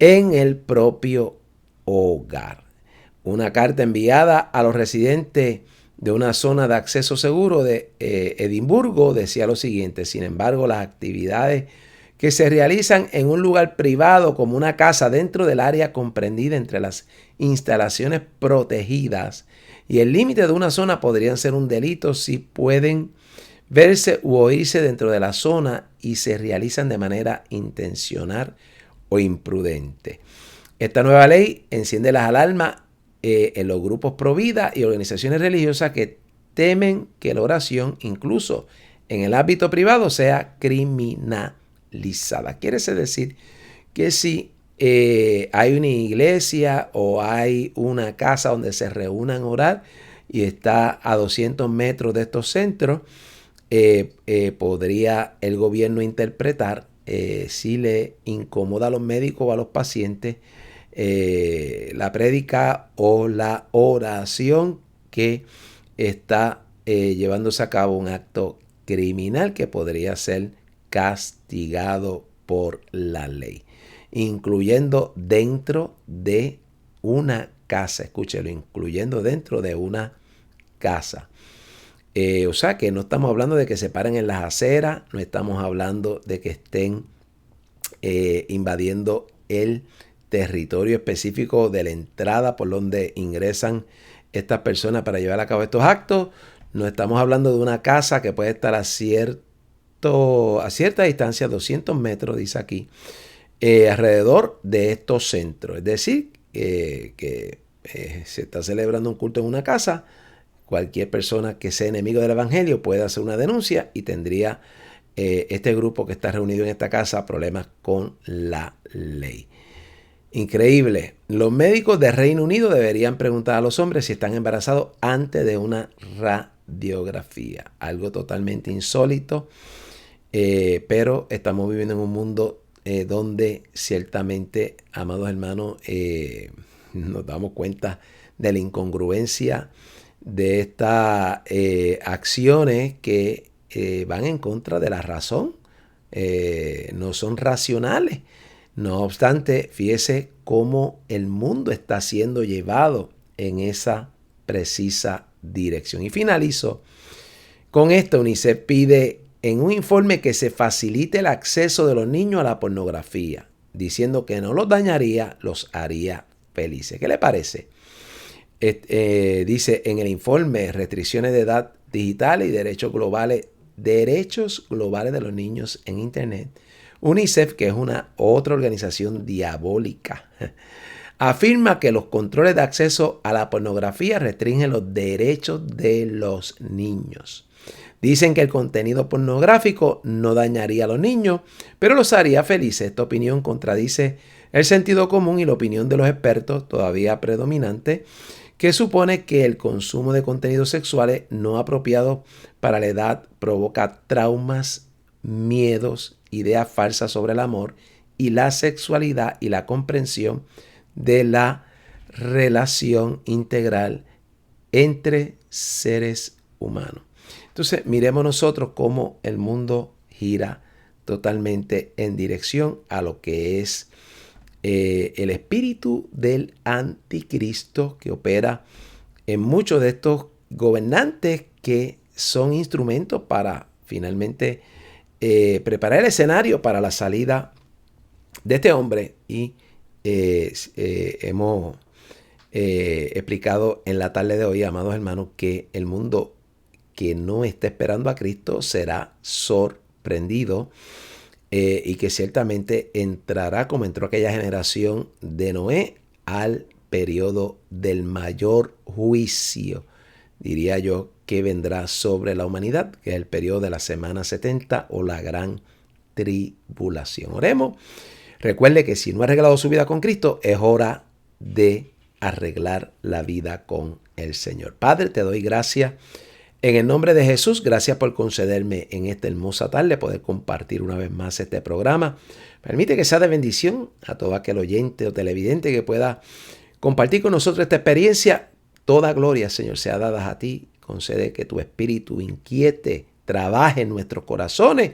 en el propio hogar. Una carta enviada a los residentes de una zona de acceso seguro de Edimburgo decía lo siguiente: sin embargo, las actividades que se realizan en un lugar privado como una casa dentro del área comprendida entre las instalaciones protegidas y el límite de una zona podrían ser un delito si pueden verse u oírse dentro de la zona y se realizan de manera intencional o imprudente. Esta nueva ley enciende las alarmas en los grupos pro vida y organizaciones religiosas que temen que la oración, incluso en el ámbito privado, sea criminalizada. Quiere decir que si hay una iglesia o hay una casa donde se reúnan a orar y está a 200 metros de estos centros, podría el gobierno interpretar si le incomoda a los médicos o a los pacientes la prédica o la oración que está llevándose a cabo, un acto criminal que podría ser castigado por la ley, incluyendo dentro de una casa. Escúchelo, incluyendo dentro de una casa. O sea que no estamos hablando de que se paren en las aceras, no estamos hablando de que estén invadiendo el territorio específico de la entrada por donde ingresan estas personas para llevar a cabo estos actos. No estamos hablando de una casa que puede estar a cierta distancia, 200 metros, dice aquí, alrededor de estos centros. Es decir, que se está celebrando un culto en una casa, cualquier persona que sea enemigo del evangelio puede hacer una denuncia y tendría este grupo que está reunido en esta casa problemas con la ley. Increíble. Los médicos de Reino Unido deberían preguntar a los hombres si están embarazados antes de una radiografía. Algo totalmente insólito, pero estamos viviendo en un mundo donde ciertamente, amados hermanos, nos damos cuenta de la incongruencia de estas acciones que van en contra de la razón, no son racionales. No obstante, fíjese cómo el mundo está siendo llevado en esa precisa dirección. Y finalizo con esto. UNICEF pide en un informe que se facilite el acceso de los niños a la pornografía, diciendo que no los dañaría, los haría felices. ¿Qué le parece? Dice en el informe restricciones de edad digital y derechos globales de los niños en Internet. UNICEF, que es una otra organización diabólica, afirma que los controles de acceso a la pornografía restringen los derechos de los niños. Dicen que el contenido pornográfico no dañaría a los niños, pero los haría felices. Esta opinión contradice el sentido común y la opinión de los expertos, todavía predominante, que supone que el consumo de contenidos sexuales no apropiados para la edad provoca traumas, miedos, ideas falsas sobre el amor y la sexualidad y la comprensión de la relación integral entre seres humanos. Entonces, miremos nosotros cómo el mundo gira totalmente en dirección a lo que es el espíritu del anticristo que opera en muchos de estos gobernantes que son instrumentos para finalmente preparar el escenario para la salida de este hombre. Y hemos explicado en la tarde de hoy, amados hermanos, que el mundo que no está esperando a Cristo será sorprendido y que ciertamente entrará como entró aquella generación de Noé al periodo del mayor juicio, diría yo, que vendrá sobre la humanidad, que es el periodo de la semana 70 o la gran tribulación. Oremos. Recuerde que si no ha arreglado su vida con Cristo, es hora de arreglar la vida con el Señor. Padre, te doy gracias. En el nombre de Jesús, gracias por concederme en esta hermosa tarde poder compartir una vez más este programa. Permite que sea de bendición a todo aquel oyente o televidente que pueda compartir con nosotros esta experiencia. Toda gloria, Señor, sea dada a ti. Concede que tu espíritu inquiete, trabaje en nuestros corazones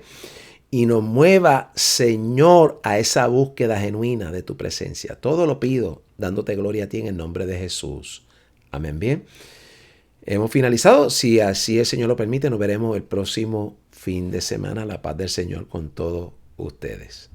y nos mueva, Señor, a esa búsqueda genuina de tu presencia. Todo lo pido dándote gloria a ti en el nombre de Jesús. Amén. Bien. Hemos finalizado. Si así el Señor lo permite, nos veremos el próximo fin de semana. La paz del Señor con todos ustedes.